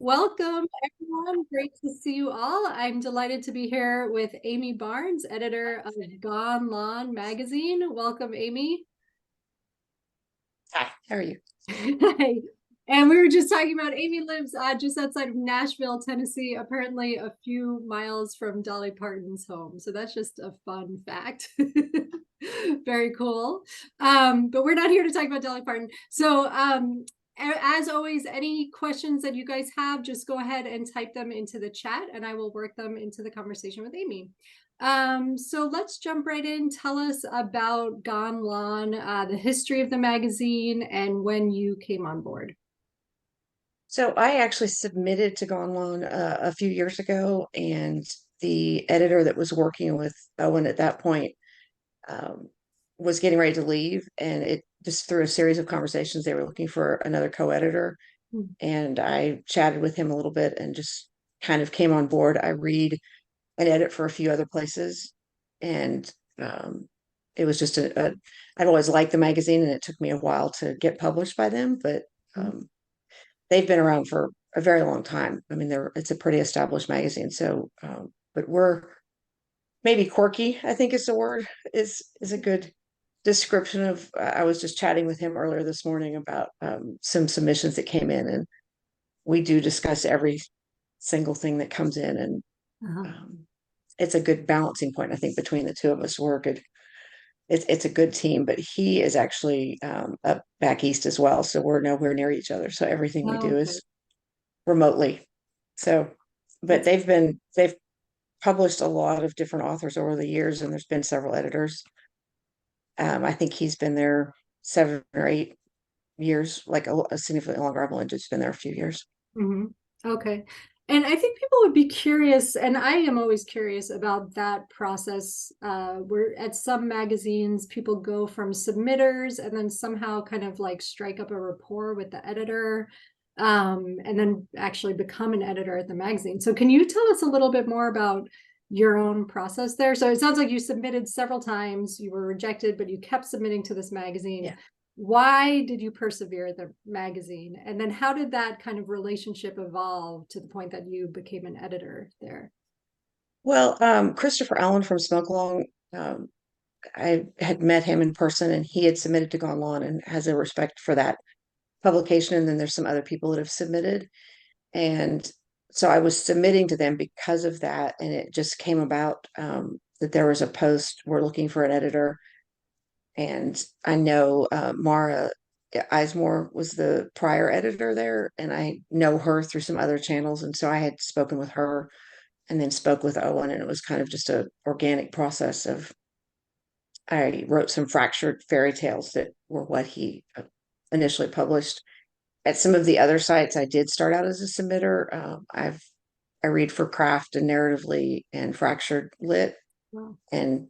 Welcome, everyone. Great to see you all. I'm delighted to be here with Amy Barnes, editor of Gone Lawn magazine. Welcome, Amy. Hi, how are you? Hi. And we were just talking about Amy lives just outside of Nashville, Tennessee, apparently a few miles from Dolly Parton's home. So that's just a fun fact. Very cool. But we're not here to talk about Dolly Parton. So as always, any questions that you guys have, just go ahead and type them into the chat and I will work them into the conversation with Amy. So let's jump right in. Tell us about Gone Lawn, the history of the magazine, and when you came on board. So I actually submitted to Gone Loan a few years ago, and the editor that was working with Owen at that point um, was getting ready to leave, and it just through a series of conversations, they were looking for another co-editor, Hmm. and I chatted with him a little bit and just kind of came on board. I read and edit for a few other places, and it was just I've always liked the magazine, and it took me a while to get published by them, but um, they've been around for a very long time. I mean, it's a pretty established magazine. So, but we're maybe quirky, I think is the word, is a good description of. I was just chatting with him earlier this morning about some submissions that came in, and we do discuss every single thing that comes in, and Uh-huh. um, it's a good balancing point, I think, between the two of us. We're good. It's a good team, but he is actually up back east as well, so we're nowhere near each other. So everything we Oh, do okay. is remotely. So, but That's they've published a lot of different authors over the years, and there's been several editors. I think he's been there 7 or 8 years, like a significantly longer. I've only just been there a few years. mhm. Okay. And I think people would be curious, and I am always curious about that process. Where at some magazines, people go from submitters and then somehow kind of like strike up a rapport with the editor, and then actually become an editor at the magazine. So can you tell us a little bit more about your own process there? So it sounds like you submitted several times, you were rejected, but you kept submitting to this magazine. Yeah. Why did you persevere at the magazine? And then how did that kind of relationship evolve to the point that you became an editor there? Well, Christopher Allen from Smoke Along, I had met him in person, and he had submitted to Gone Lawn and has a respect for that publication. And then there's some other people that have submitted. And so I was submitting to them because of that. And it just came about that there was a post, we're looking for an editor. And I know Mara Eismore was the prior editor there, and I know her through some other channels. And so I had spoken with her and then spoke with Owen, and it was kind of just a organic process of I wrote some fractured fairy tales that were what he initially published. At some of the other sites, I did start out as a submitter. I read for Craft and Narratively and Fractured Lit, Wow. and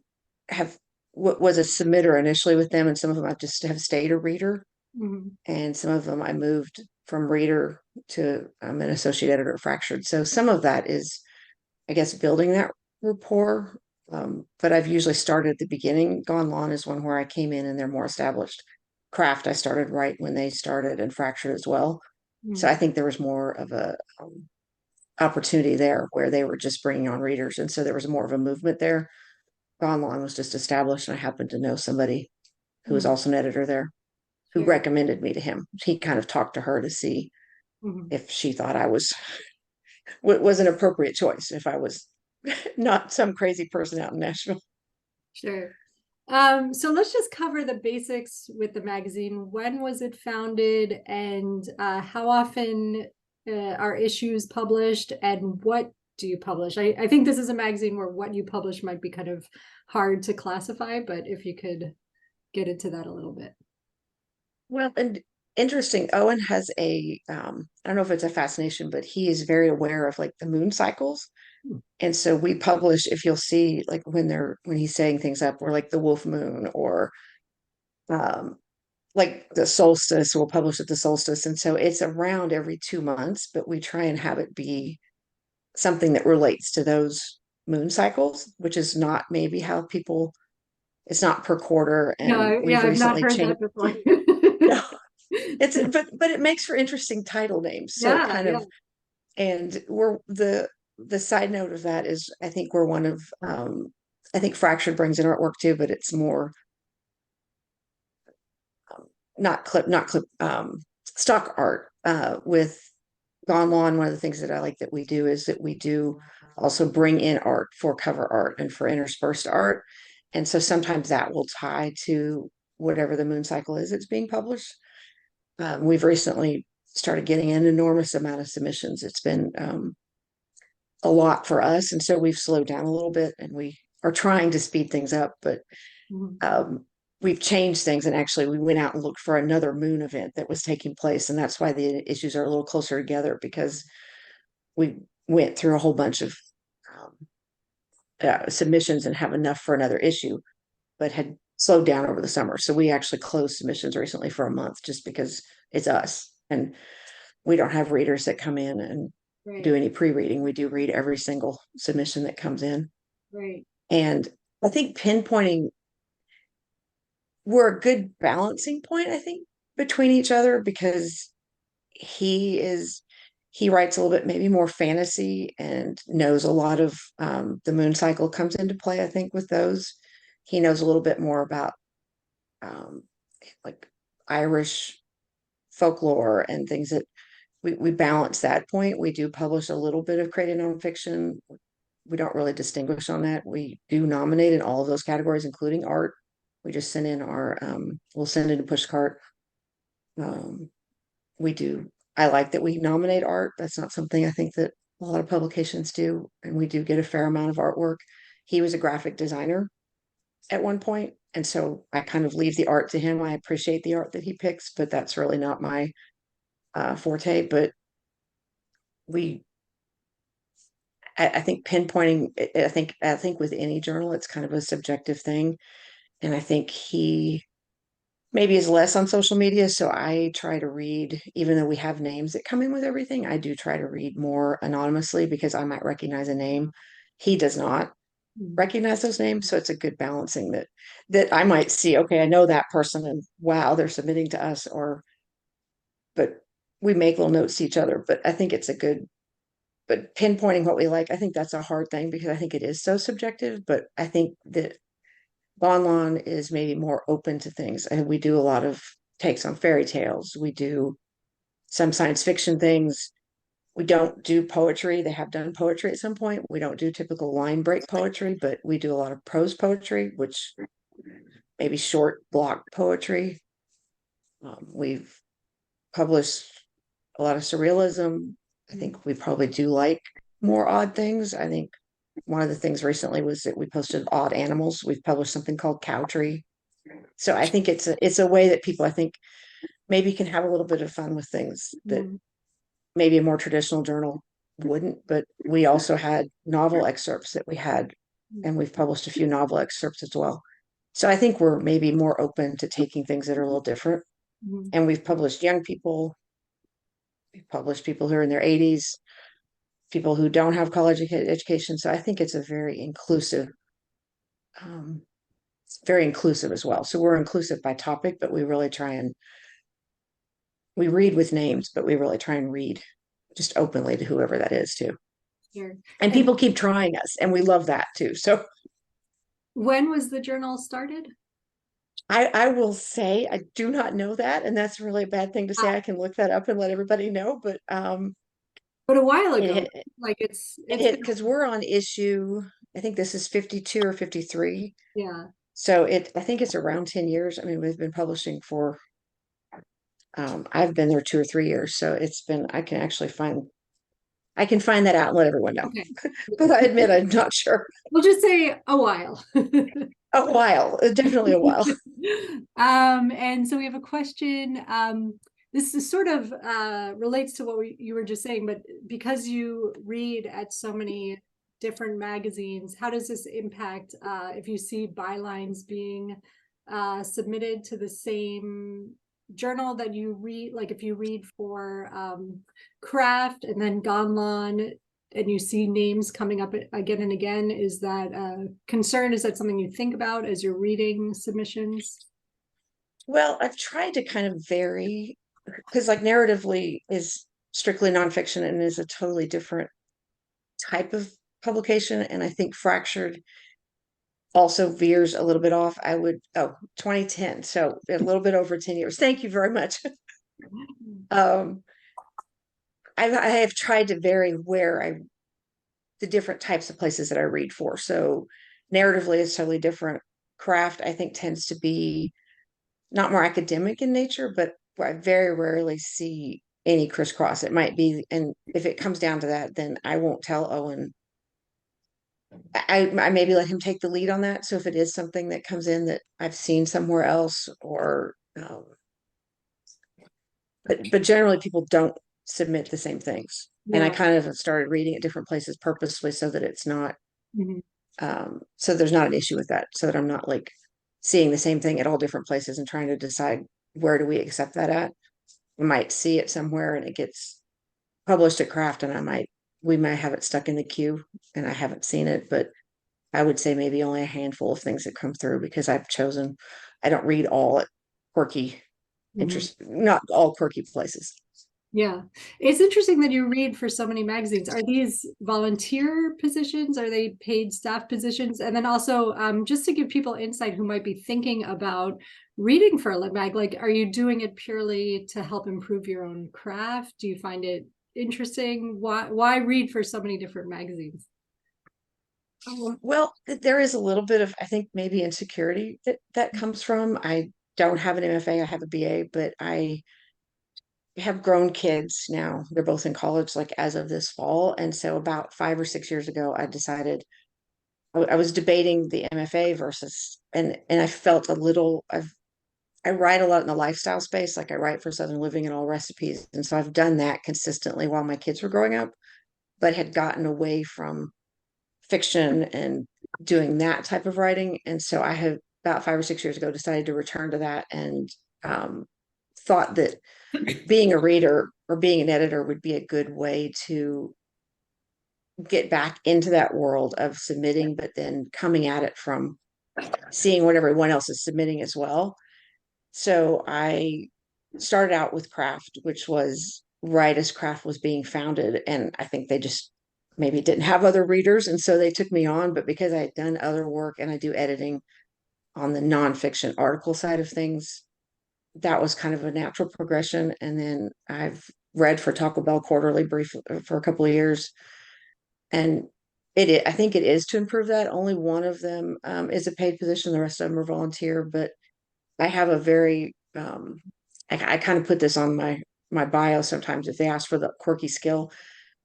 have was a submitter initially with them, and some of them I just have stayed a reader, Mhm. and some of them I moved from reader to an associate editor at Fractured. So some of that is, I guess, building that rapport. But I've usually started at the beginning. Gone Lawn is one where I came in and they're more established. Craft, I started right when they started, and Fractured as well. So I Mhm. think there was more of a opportunity there where they were just bringing on readers, and so there was more of a movement there. Gone Lawn was just established, and I happened to know somebody who was Mhm. also an editor there who Sure. recommended me to him. He kind of talked to her to see Mhm. if she thought I was an appropriate choice, if I was not some crazy person out in Nashville. Sure. So let's just cover the basics with the magazine. When was it founded, and how often are issues published, and what do you publish? I think this is a magazine where what you publish might be kind of hard to classify, but if you could get into that a little bit. Well, and interesting, Owen has I don't know if it's a fascination, but he is very aware of like the moon cycles. And so we publish, if you'll see, like when he's saying things up, or like the wolf moon, or um like the solstice, we'll publish at the solstice. And so it's around every 2 months, but we try and have it be something that relates to those moon cycles, which is not maybe how people, it's not per quarter. And No, yeah, we've I've not recently heard changed. that before. No, it's but it makes for interesting title names. So it Yeah, kind yeah. of And we're the side note of that is I think we're one of I think Fractured brings in artwork too, but it's more not clip stock art with Gone Lawn. One of the things that I like that we do is that we do also bring in art for cover art and for interspersed art. And so sometimes that will tie to whatever the moon cycle is that's being published. We've recently started getting an enormous amount of submissions. It's been a lot for us. And so we've slowed down a little bit and we are trying to speed things up, but Mhm. we've changed things. And actually, we went out and looked for another moon event that was taking place. And that's why the issues are a little closer together because we went through a whole bunch of um, submissions and have enough for another issue, but had slowed down over the summer. So we actually closed submissions recently for a month just because it's us. And we don't have readers that come in and do Right, any pre-reading. We do read every single submission that comes in. right. And I think pinpointing, we're a good balancing point, I think, between each other because he is he writes a little bit maybe more fantasy and knows a lot of the moon cycle comes into play, I think, with those. He knows a little bit more about um, like Irish folklore and things that we balance that point. We do publish a little bit of creative nonfiction. We don't really distinguish on that. We do nominate in all of those categories, including art. We just send in our we'll send in a push cart. Um, we do. I like that we nominate art. That's not something I think that a lot of publications do, and we do get a fair amount of artwork. He was a graphic designer at one point, and so I kind of leave the art to him. I appreciate the art that he picks, but that's really not my forte. But we I think pinpointing, I think with any journal, it's kind of a subjective thing. And I think he maybe is less on social media. So I try to read, even though we have names that come in with everything, I do try to read more anonymously because I might recognize a name. He does not Mm. recognize those names. So it's a good balancing that I might see, okay, I know that person and wow, they're submitting to us, or but we make little notes to each other. But I think it's a good but pinpointing what we like, I think that's a hard thing because I think it is so subjective. But I think that Bonlon is maybe more open to things. And we do a lot of takes on fairy tales. We do some science fiction things. We don't do poetry. They have done poetry at some point. We don't do typical line break poetry, but we do a lot of prose poetry, which maybe short block poetry. We've published a lot of surrealism. I think we probably do like more odd things. I think one of the things recently was that we posted odd animals. We've published something called Cow Tree. So I think it's a way that people I think maybe can have a little bit of fun with things that Mm. maybe a more traditional journal wouldn't. But we also had novel excerpts that we had, and we've published a few novel excerpts as well. So I think we're maybe more open to taking things that are a little different. Mm. And we've published young people, we've published people who are in their 80s, people who don't have college education. So I think it's a um, very inclusive as well. So we're inclusive by topic, but we really try and we read with names, but we really try and read just openly to whoever that is too. Sure. And And people keep trying us, and we love that too. So when was the journal started? I will say I do not know that, and that's really a bad thing to say. Ah, I can look that up and let everybody know, but but a while it ago, hit like it it's hit been, because we're on issue. I think this is 52 or 53. yeah. So I think it's around 10 years. I mean, we've been publishing for I've been there 2 or 3 years, so it's been I can find that out and let everyone know. Okay. But I admit I'm not sure. We'll just say a while. A while, definitely a while. And so we have a question. This is sort of relates to what you were just saying, but because you read at so many different magazines, how does this impact if you see bylines being submitted to the same journal that you read? Like if you read for craft and then Gonlon and you see names coming up again and again, is that a concern? Is that something you think about as you're reading submissions? Well, I've tried to kind of vary because like narratively is strictly nonfiction and is a totally different type of publication. And I think Fractured also veers a little bit off. 2010. So a little bit over 10 years. Thank you very much. um, I have tried to vary the different types of places that I read for. So narratively, it's totally different. Craft, I think, tends to be not more academic in nature, but I very rarely see any crisscross. It might be, and if it comes down to that, then I won't tell Owen. I maybe let him take the lead on that. So if it is something that comes in that I've seen somewhere else, or but generally people don't submit the same things. And I Yeah. kind of started reading at different places purposely so that it's not Mhm. so there's not an issue with that, so that I'm not like seeing the same thing at all different places and trying to decide where do we accept that at. I might see it somewhere and it gets published at Craft, and we might have it stuck in the queue and I haven't seen it, but I would say maybe only a handful of things that come through because I don't read all at quirky Mhm. interest, not all quirky places. Yeah. It's interesting that you read for so many magazines. Are these volunteer positions? Are they paid staff positions? And then also, just to give people insight who might be thinking about reading for a mag, like, are you doing it purely to help improve your own craft? Do you find it interesting? Why read for so many different magazines? Well, there is a little bit of, I think, maybe insecurity that comes from. I don't have an MFA, I have a BA, but I have grown kids now. They're both in college, like as of this fall. And so about 5 or 6 years ago, I decided I was debating the MFA versus, and I felt a little, I write a lot in the lifestyle space. Like I write for Southern Living and All Recipes. And so I've done that consistently while my kids were growing up, but had gotten away from fiction and doing that type of writing. And so I have about 5 or 6 years ago decided to return to that, and um, thought that being a reader or being an editor would be a good way to get back into that world of submitting, but then coming at it from seeing what everyone else is submitting as well. So I started out with Craft, which was right as Craft was being founded. And I think they just maybe didn't have other readers. And so they took me on. But because I had done other work and I do editing on the nonfiction article side of things, that was kind of a natural progression. And then I've read for Taco Bell Quarterly briefly for a couple of years. And I think it is to improve that. Only one of them is a paid position. The rest of them are volunteer. But I have a very I kind of put this on my bio sometimes if they ask for the quirky skill.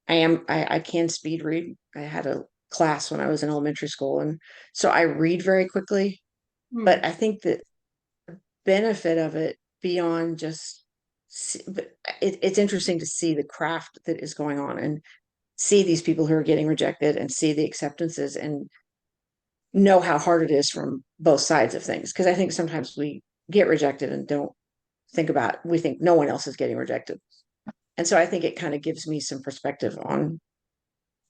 I can speed read. I had a class when I was in elementary school, and so I read very quickly. Hmm. But I think the benefit of it beyond just it's interesting to see the craft that is going on and see these people who are getting rejected and see the acceptances and know how hard it is from both sides of things. Because I think sometimes we get rejected and don't we think no one else is getting rejected. And so I think it kind of gives me some perspective on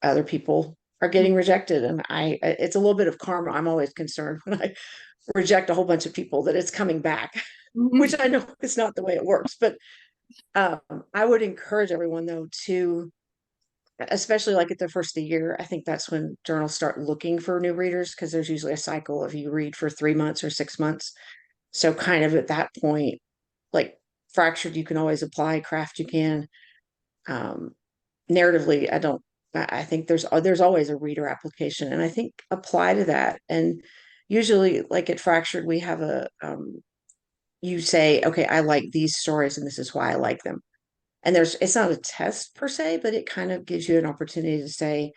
other people are getting rejected. And it's a little bit of karma. I'm always concerned when I reject a whole bunch of people that it's coming back, which I know is not the way it works. But um, I would encourage everyone though to, especially like at the first of the year, I think that's when journals start looking for new readers, because there's usually a cycle of you read for 3 months or 6 months. So kind of at that point, like Fractured, you can always apply. Craft, you can. Um, Narratively, I think there's always a reader application, and I think apply to that. And usually, like at Fractured, we have you say, okay, I like these stories, and this is why I like them. And it's not a test per se, but it kind of gives you an opportunity to say,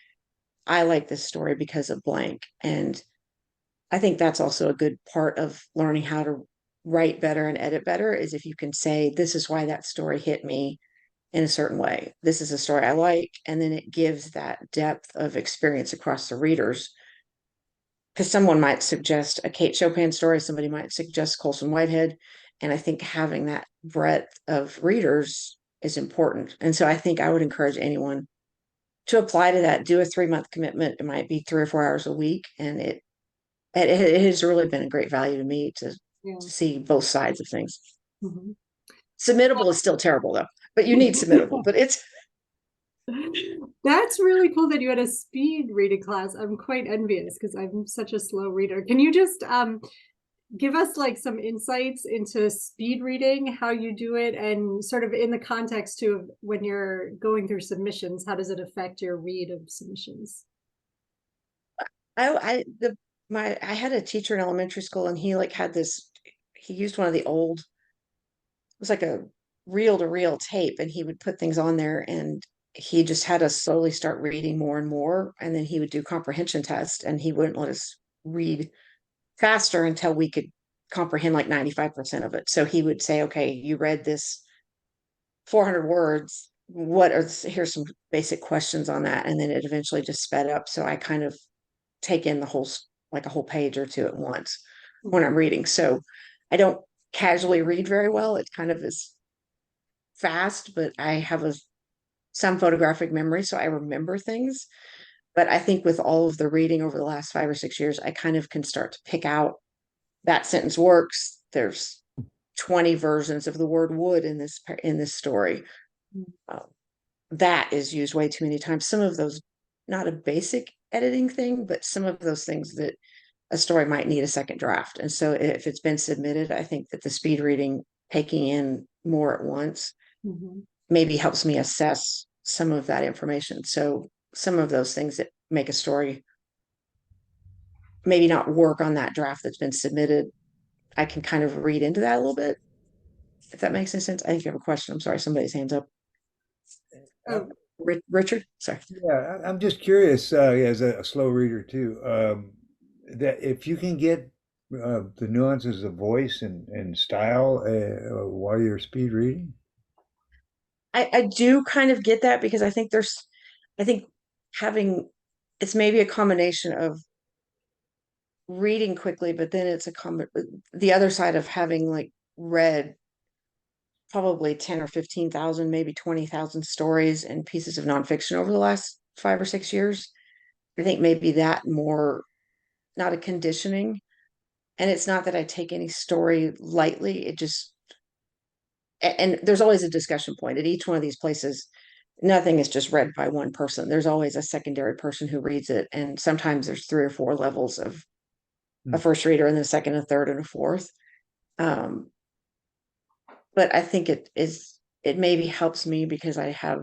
I like this story because of blank. And I think that's also a good part of learning how to write better and edit better, is if you can say, this is why that story hit me in a certain way. This is a story I like. And then it gives that depth of experience across the readers. Because someone might suggest a Kate Chopin story, somebody might suggest Colson Whitehead. And I think having that breadth of readers is important. And so I think I would encourage anyone to apply to that, do a 3 month commitment. It might be 3 or 4 hours a week. And it has really been a great value to me to Yeah. see both sides of things. Mhm. Submittable is still terrible though, but you need submittable, but it's That's really cool that you had a speed reading class. I'm quite envious because I'm such a slow reader. Can you just give us like some insights into speed reading, how you do it, and sort of in the context too of when you're going through submissions, how does it affect your read of submissions? I had a teacher in elementary school, and he like had this, he used one of the old, it was like a reel to reel tape, and he would put things on there, and he just had us slowly start reading more and more, and then he would do comprehension tests, and he wouldn't let us read faster until we could comprehend like 95% of it. So he would say, okay, you read this 400 words. Here's some basic questions on that. And then it eventually just sped up. So I kind of take in the whole, like a whole page or two at once when I'm reading. So I don't casually read very well. It kind of is fast, but I have some photographic memory. So I remember things. But I think with all of the reading over the last 5 or 6 years, I kind of can start to pick out that sentence works. There's 20 versions of the word would in this story. Um, that is used way too many times. Some of those, not a basic editing thing, but some of those things that a story might need a second draft. And so if it's been submitted, I think that the speed reading, taking in more at once, Mhm. maybe helps me assess some of that information. So some of those things that make a story maybe not work on that draft that's been submitted, I can kind of read into that a little bit, if that makes any sense. I think you have a question. I'm sorry, somebody's hands up. Oh, Richard, sorry. Yeah, I'm just curious, as a slow reader too, that if you can get the nuances of voice and style while you're speed reading. I do kind of get that because I think having, it's maybe a combination of reading quickly, but then the other side of having like read probably 10 or 15,000, maybe 20,000 stories and pieces of nonfiction over the last 5 or 6 years. I think maybe that more, not a conditioning. And it's not that I take any story lightly. It just, and there's always a discussion point at each one of these places. Nothing is just read by one person. There's always a secondary person who reads it. And sometimes there's 3 or 4 levels of a Hmm. first reader and a second, a third, and a fourth. Um, but I think it maybe helps me because I have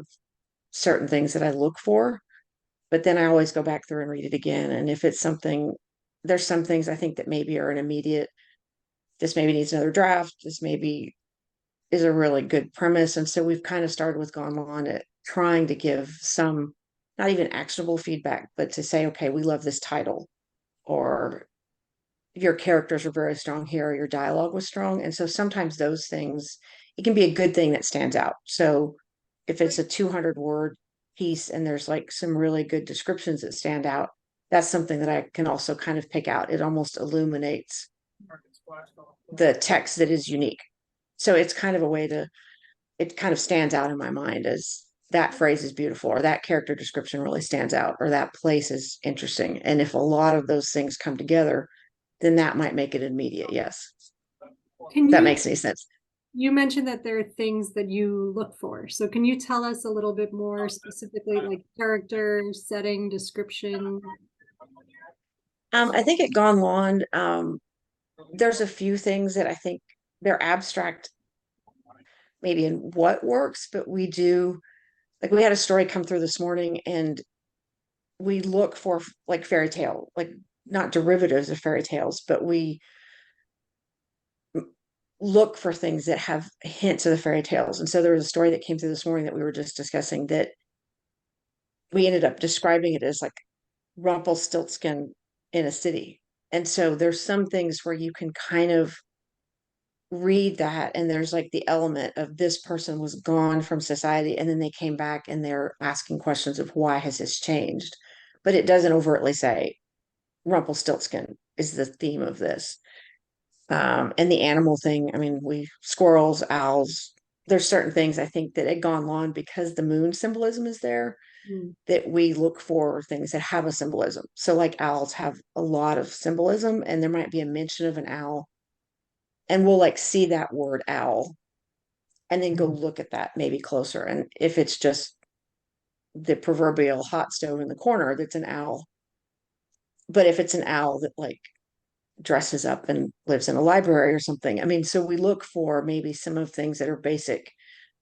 certain things that I look for, but then I always go back through and read it again. And if it's something, there's some things I think that maybe are an immediate, this maybe needs another draft. This maybe is a really good premise. And so we've kind of started with Gone On at trying to give some, not even actionable feedback, but to say, okay, we love this title, or your characters are very strong here, or your dialogue was strong. And so sometimes those things, it can be a good thing that stands out. So if it's a 200 word piece and there's like some really good descriptions that stand out, that's something that I can also kind of pick out. It almost illuminates the text that is unique. So it's kind of a way to, it kind of stands out in my mind as that phrase is beautiful, or that character description really stands out, or that place is interesting. And if a lot of those things come together, then that might make it immediate. Yes. can If that you makes any sense. you mentioned that there are things that you look for. So can you tell us a little bit more specifically, like character, setting, description? I think at Gone Lawn, there's a few things that I think they're abstract, maybe in what works, but we do, like we had a story come through this morning, and we look for like fairy tale, like not derivatives of fairy tales, but we look for things that have hints of the fairy tales. And so there was a story that came through this morning that we were just discussing that we ended up describing it as like Rumpelstiltskin in a city. And so there's some things where you can kind of read that, and there's like the element of this person was gone from society and then they came back and they're asking questions of why has this changed, but it doesn't overtly say Rumpelstiltskin is the theme of this. And the animal thing, I mean, we squirrels, owls, there's certain things I think that had gone on because the moon symbolism is there, Mm. that we look for things that have a symbolism. So like owls have a lot of symbolism, and there might be a mention of an owl, and we'll like see that word owl and then go Hmm. look at that maybe closer. And if it's just the proverbial hot stove in the corner that's an owl. But if it's an owl that like dresses up and lives in a library or something, I mean, so we look for maybe some of things that are basic.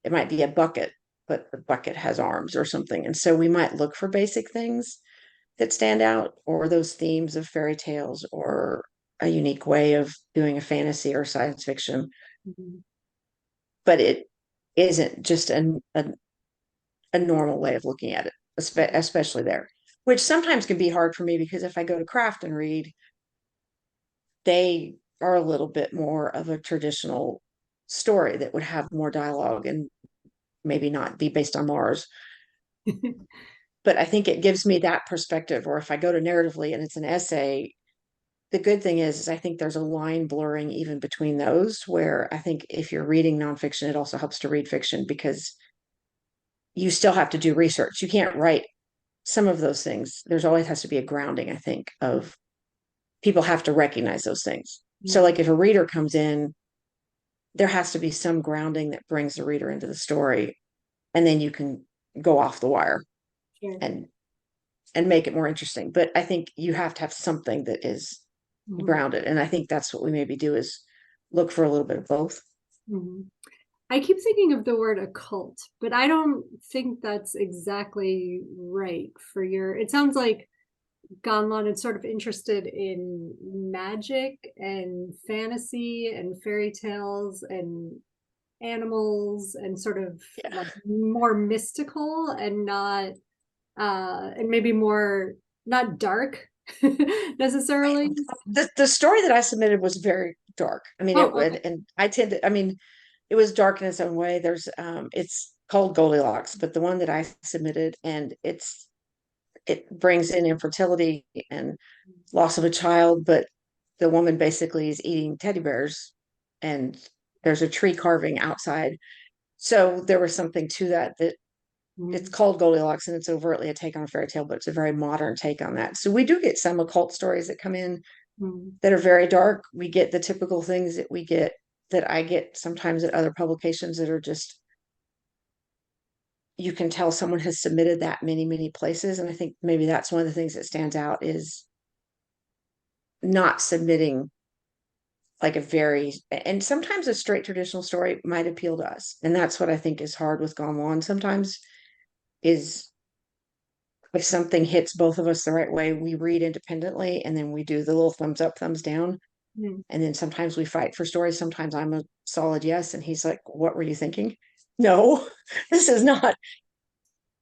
It might be a bucket, but the bucket has arms or something. And so we might look for basic things that stand out, or those themes of fairy tales, or a unique way of doing a fantasy or science fiction. Mhm. But it isn't just a normal way of looking at it, especially there, which sometimes can be hard for me because if I go to craft and read, they are a little bit more of a traditional story that would have more dialogue and maybe not be based on Mars. But I think it gives me that perspective. Or if I go to narratively and it's an essay, the good thing is I think there's a line blurring even between those, where I think if you're reading nonfiction, it also helps to read fiction because you still have to do research. You can't write some of those things. There's always has to be a grounding, I think, of people have to recognize those things. So, Yeah, like if a reader comes in, there has to be some grounding that brings the reader into the story, and then you can go off the wire sure. and make it more interesting. But I think you have to have something that is Mhm. grounded, and I think that's what we maybe do is look for a little bit of both. Mhm. I keep thinking of the word occult, but I don't think that's exactly right for your. It sounds like Gonlon is sort of interested in magic and fantasy and fairy tales and animals and sort of Yeah. like more mystical and not and maybe more not dark necessarily. The story that I submitted was very dark. I mean, Oh, it okay. would, and I tend to, I mean, it was dark in its own way. There's it's called Goldilocks, but the one that I submitted, and it brings in infertility and loss of a child, but the woman basically is eating teddy bears, and there's a tree carving outside. So there was something to that, that it's Mhm. called Goldilocks, and it's overtly a take on a fairy tale, but it's a very modern take on that. So we do get some occult stories that come in Mhm. that are very dark. We get the typical things that we get, that I get sometimes at other publications, that are just, you can tell someone has submitted that many places. And I think maybe that's one of the things that stands out is not submitting like a very, and sometimes a straight traditional story might appeal to us. And that's what I think is hard with Gone On sometimes, is if something hits both of us the right way, we read independently and then we do the little thumbs up, thumbs down. Mhm. And then sometimes we fight for stories. Sometimes I'm a solid yes. And he's like, what were you thinking? No, this is not.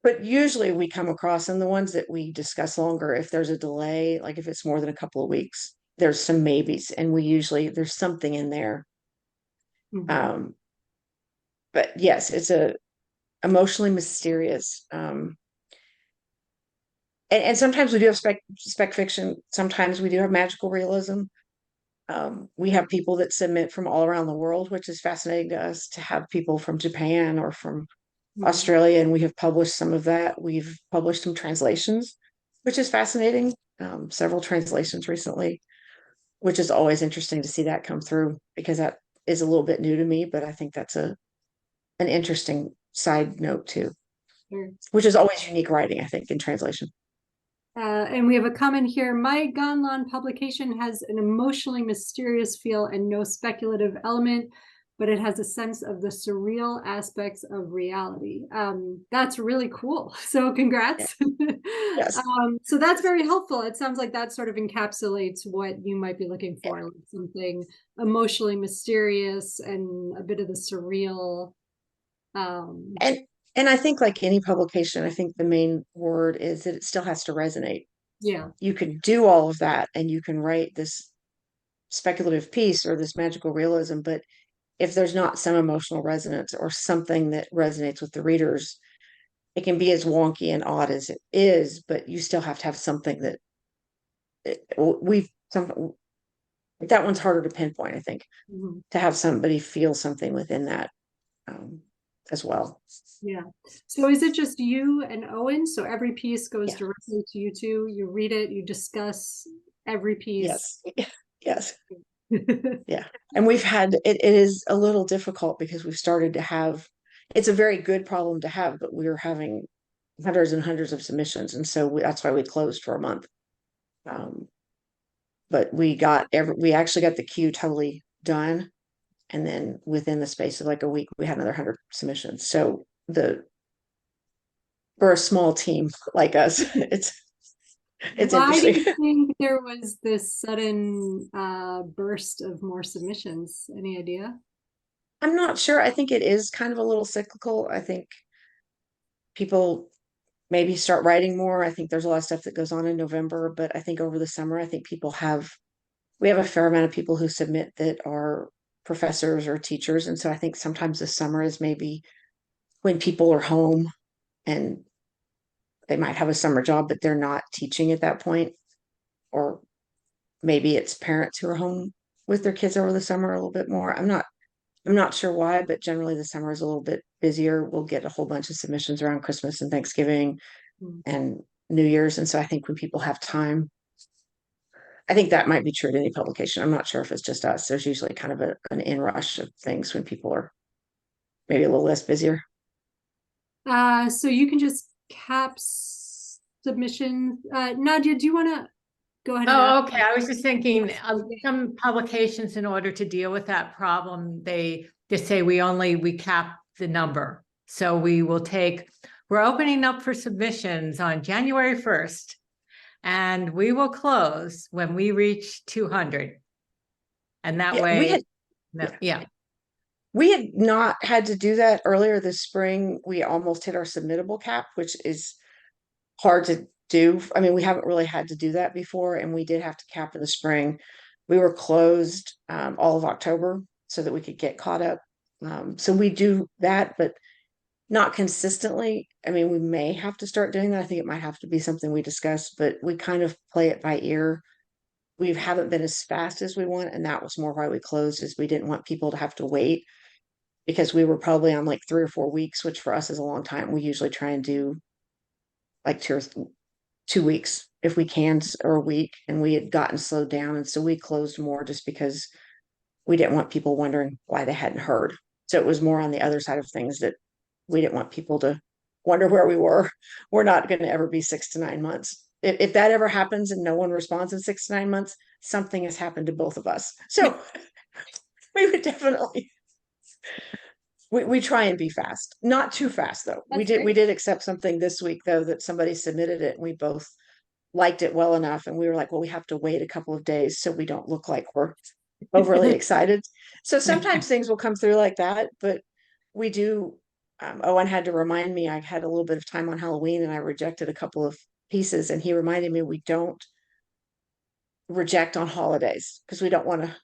But usually we come across, and the ones that we discuss longer, if there's a delay, like if it's more than a couple of weeks, there's some maybes. And we usually, there's something in there. Mhm. Um, but yes, it's a emotionally mysterious. And sometimes we do have spec fiction. Sometimes we do have magical realism. We have people that submit from all around the world, which is fascinating to us, to have people from Japan or from Mhm. Australia, and we have published some of that. We've published some translations, which is fascinating. Several translations recently, which is always interesting to see that come through, because that is a little bit new to me, but I think that's an interesting side note too, Sure. which is always unique writing, I think, in translation. And we have a comment here. My Gonlon publication has an emotionally mysterious feel and no speculative element, but it has a sense of the surreal aspects of reality. That's really cool. So Yeah. congrats. Yes. So that's very helpful. It sounds like that sort of encapsulates what you might be looking Yeah. for, like something emotionally mysterious and a bit of the surreal. Um, And I think, like any publication, I think the main word is that it still has to resonate. yeah. You can do all of that and you can write this speculative piece or this magical realism, but if there's not some emotional resonance or something that resonates with the readers, it can be as wonky and odd as it is, but you still have to have something that we've some that one's harder to pinpoint, I think, Mhm. to have somebody feel something within that, um, as well. Yeah. So is it just you and Owen? So every piece goes Yeah. directly to you two. You read it, you discuss every piece. Yes. Yes. Yeah. And we've had it is a little difficult because we've started to have, it's a very good problem to have, but we're having hundreds and hundreds of submissions. And so that's why we closed for a month. But we actually got the queue totally done. And then within the space of like a week, we had another 100 submissions. So for a small team like us, it's Why do interesting. you think there was this sudden burst of more submissions? Any idea? I'm not sure. I think it is kind of a little cyclical. I think people maybe start writing more. I think there's a lot of stuff that goes on in November, but I think over the summer, I think we have a fair amount of people who submit that are professors or teachers. And so I think sometimes the summer is maybe when people are home and they might have a summer job, but they're not teaching at that point. Or maybe it's parents who are home with their kids over the summer a little bit more. I'm not sure why, but generally the summer is a little bit busier. We'll get a whole bunch of submissions around Christmas and Thanksgiving and New Year's. And so I think when people have time, I think that might be true to any publication. I'm not sure if it's just us. There's usually kind of an inrush of things when people are maybe a little less busier. So you can just cap submission. Nadia, do you want to go ahead and Oh, okay. I was just thinking some publications, in order to deal with that problem, they just say we cap the number. So we're opening up for submissions on January 1st, and we will close when we reach 200. And that way, We had not had to do that earlier this spring. We almost hit our submittable cap, which is hard to do. I mean, we haven't really had to do that before, and we did have to cap in the spring. We were closed all of October so that we could get caught up. So we do that, but not consistently. I mean, we may have to start doing that. I think it might have to be something we discuss, but we kind of play it by ear. We haven't been as fast as we want, and that was more why we closed, is we didn't want people to have to wait, because we were probably on like 3 or 4 weeks, which for us is a long time. We usually try and do like 2 weeks if we can, or a week, and we had gotten slowed down, and so we closed more just because we didn't want people wondering why they hadn't heard. So it was more on the other side of things, that we didn't want people to wonder where we were. We're not going to ever be 6 to 9 months. If that ever happens and no one responds in 6 to 9 months, something has happened to both of us. So we would definitely, we try and be fast, not too fast though. We did accept something this week though, that somebody submitted it and we both liked it well enough, and we were like, well, we have to wait a couple of days so we don't look like we're overly excited. So sometimes things will come through like that, but we do. Owen had to remind me, I had a little bit of time on Halloween and I rejected a couple of pieces, and he reminded me we don't reject on holidays because we don't want to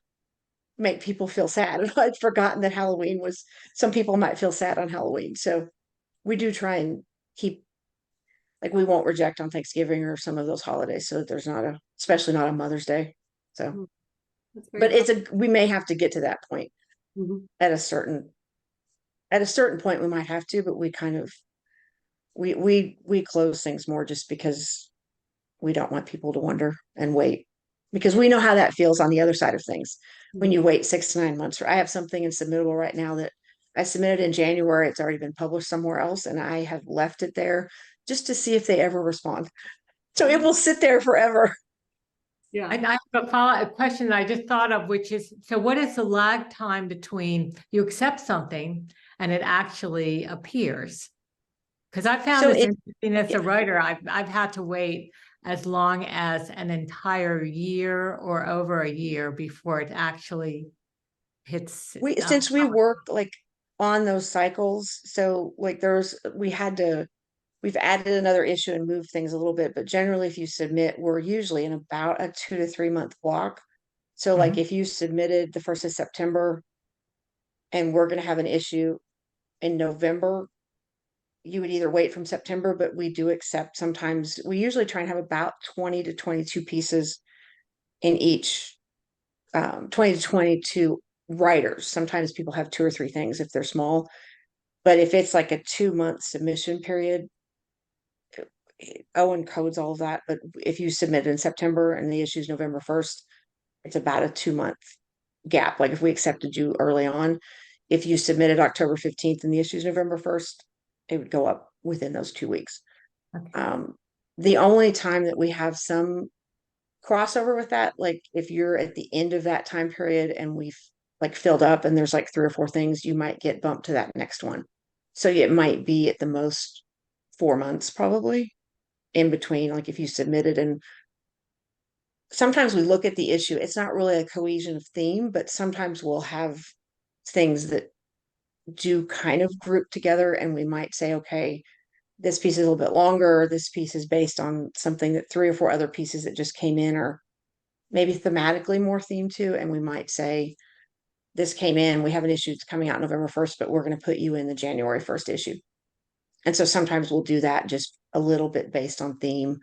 make people feel sad. And I'd forgotten that Halloween was, some people might feel sad on Halloween. So we do try and keep, like, we won't reject on Thanksgiving or some of those holidays, so that there's not especially not on Mother's Day. So, but we may have to get to that point at a certain point. We might have to, but we kind of, we close things more just because we don't want people to wonder and wait, because we know how that feels on the other side of things. When you wait 6 to 9 months, I have something in submittable right now that I submitted in January. It's already been published somewhere else, and I have left it there just to see if they ever respond. So it will sit there forever. Yeah. And I have a follow-up question that I just thought of, which is, so what is the lag time between you accept something and it actually appears? Because I found this interesting as a writer. I've had to wait as long as an entire year or over a year before it actually hits. Since we worked like on those cycles, so like we've added another issue and moved things a little bit, but generally if you submit, we're usually in about a 2 to 3 month block. So like if you submitted the 1st of September and we're going to have an issue in November, you would either wait from September, but we do accept sometimes. We usually try and have about 20 to 22 pieces in each, 20 to 22 writers. Sometimes people have 2 or 3 things if they're small, but if it's like a 2 month submission period, Owen codes all of that. But if you submit in September and the issue is November 1st, it's about a 2 month gap. Like if we accepted you early on, if you submitted October 15th and the issue is November 1st, it would go up within those 2 weeks. Okay. The only time that we have some crossover with that, like if you're at the end of that time period and we've like filled up and there's like 3 or 4 things, you might get bumped to that next one. So it might be at the most 4 months probably in between, like if you submitted. And sometimes we look at the issue, it's not really a cohesion of theme, but sometimes we'll have things that do kind of group together and we might say, okay, this piece is a little bit longer, this piece is based on something that 3 or 4 other pieces that just came in are maybe thematically more themed to, and we might say, this came in, we have an issue that's coming out November 1st, but we're going to put you in the January 1st issue. And so sometimes we'll do that just a little bit based on theme.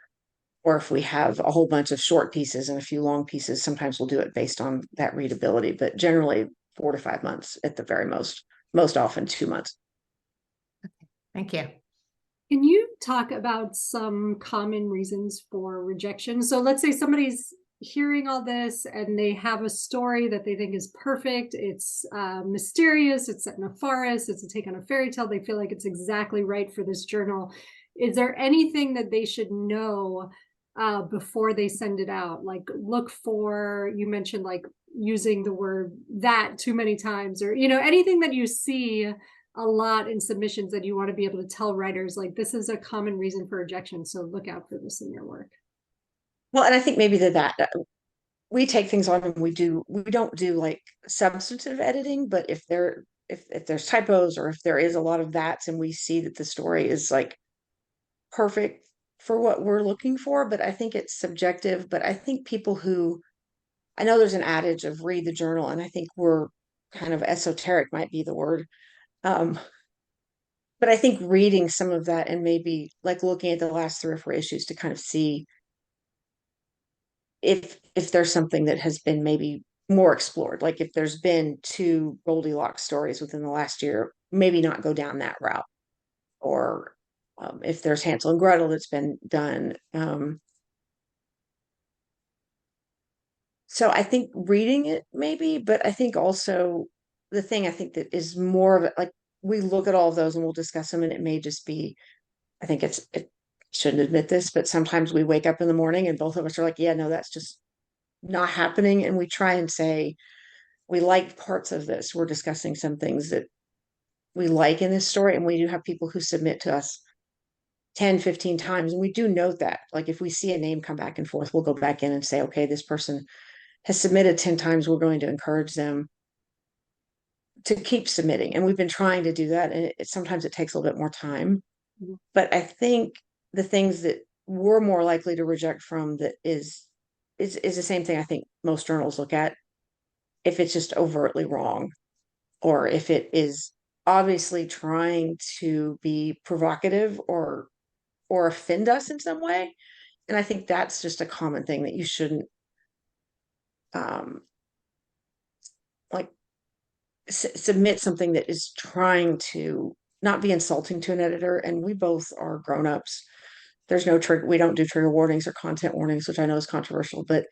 Or if we have a whole bunch of short pieces and a few long pieces, sometimes we'll do it based on that readability, but generally 4 to 5 months at the very most often 2 months. Thank you. Can you talk about some common reasons for rejection? So let's say somebody's hearing all this and they have a story that they think is perfect. It's mysterious. It's set in a forest. It's a take on a fairy tale. They feel like it's exactly right for this journal. Is there anything that they should know before they send it out? Like look for, you mentioned like using the word that too many times, or, anything that you see a lot in submissions that you want to be able to tell writers, like this is a common reason for rejection, so look out for this in your work. Well, and I think maybe that we take things on and we don't do like substantive editing, but if there's typos or if there is a lot of that's and we see that the story is like perfect for what we're looking for, but I think it's subjective. But I think people who, I know there's an adage of read the journal, and I think we're kind of esoteric might be the word. But I think reading some of that and maybe like looking at the last 3 or 4 issues to kind of see if there's something that has been maybe more explored, like if there's been 2 Goldilocks stories within the last year, maybe not go down that route, or if there's Hansel and Gretel that's been done. So I think reading it maybe, but I think also the thing I think that is more of it, like we look at all of those and we'll discuss them, and it may just be, I think it shouldn't admit this, but sometimes we wake up in the morning and both of us are like, yeah, no, that's just not happening. And we try and say, we like parts of this. We're discussing some things that we like in this story. And we do have people who submit to us 10, 15 times. And we do note that. Like if we see a name come back and forth, we'll go back in and say, okay, this person has submitted 10 times. We're going to encourage them to keep submitting. And we've been trying to do that. And sometimes it takes a little bit more time. Mhm. But I think the things that we're more likely to reject from that is the same thing I think most journals look at. If it's just overtly wrong, or if it is obviously trying to be provocative or offend us in some way. And I think that's just a common thing that you shouldn't like submit something that is trying to not be insulting to an editor. And we both are grown-ups. There's no trigger, we don't do trigger warnings or content warnings, which I know is controversial, but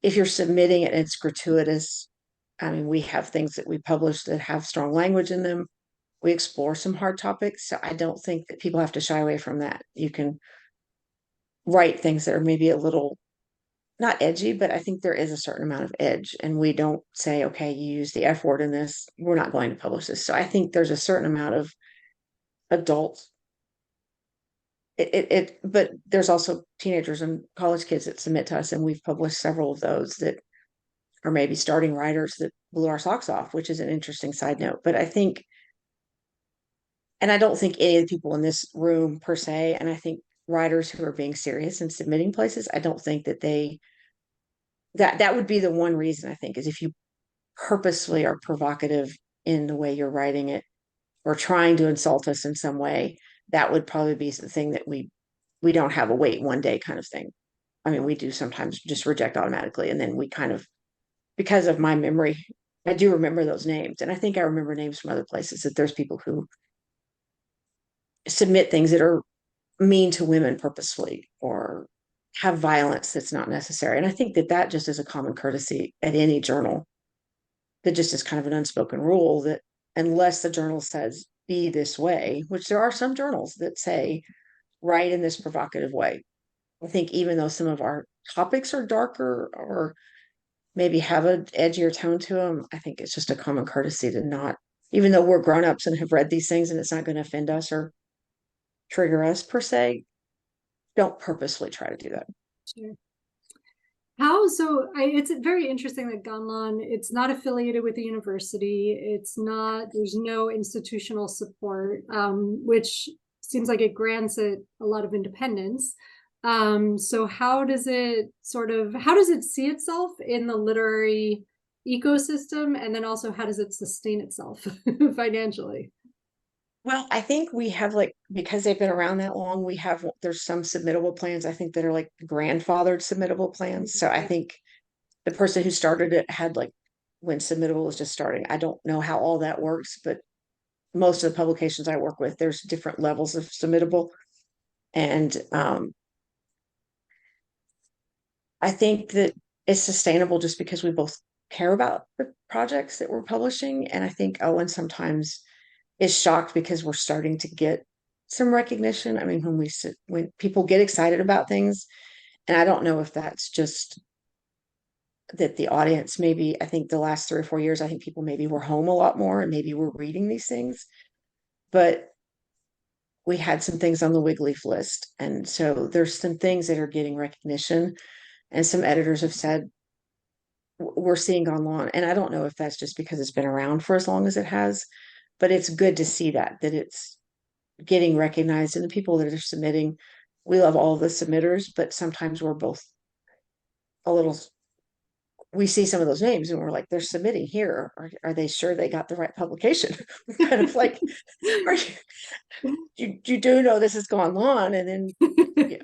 if you're submitting it and it's gratuitous, I mean, we have things that we publish that have strong language in them. We explore some hard topics. So I don't think that people have to shy away from that. You can write things that are maybe a little not edgy, but I think there is a certain amount of edge. And we don't say, okay, you use the F word in this, we're not going to publish this. So I think there's a certain amount of adult but there's also teenagers and college kids that submit to us, and we've published several of those that are maybe starting writers that blew our socks off, which is an interesting side note. But I think, and I don't think any of the people in this room per se, and I think writers who are being serious and submitting places, I don't think that that would be the one reason I think is if you purposely are provocative in the way you're writing it or trying to insult us in some way, that would probably be the thing that we don't have a wait one day kind of thing. I mean, we do sometimes just reject automatically, and then we kind of, because of my memory, I do remember those names. And I think I remember names from other places that there's people who submit things that are mean to women purposefully or have violence that's not necessary. And I think that just is a common courtesy at any journal, that just is kind of an unspoken rule that unless the journal says be this way, which there are some journals that say write in this provocative way. I think even though some of our topics are darker or maybe have an edgier tone to them, I think it's just a common courtesy to not, even though we're grown-ups and have read these things and it's not going to offend us or trigger us per se, don't purposely try to do that. Sure. How so? It's very interesting that Ganlan, it's not affiliated with the university. It's not, there's no institutional support, which seems like it grants it a lot of independence. So how does it see itself in the literary ecosystem? And then also, how does it sustain itself financially? Well, I think we have because they've been around that long, there's some submittable plans, I think, that are like grandfathered submittable plans. So I think the person who started it had when submittable was just starting. I don't know how all that works, but most of the publications I work with, there's different levels of submittable. And I think that it's sustainable just because we both care about the projects that we're publishing. And I think Owen sometimes is shocked because we're starting to get some recognition. I mean, when people get excited about things, and I don't know if that's just that the audience, maybe, I think the last 3 or 4 years, I think people maybe were home a lot more and maybe were reading these things, but we had some things on the wig leaf list. And so there's some things that are getting recognition, and some editors have said, we're seeing online. And I don't know if that's just because it's been around for as long as it has, but it's good to see that it's getting recognized. And the people that are submitting, we love all the submitters, but sometimes we're both a little, we see some of those names and we're like, they're submitting here. Are they sure they got the right publication? Kind of like, you do know this has gone on. And then, yeah.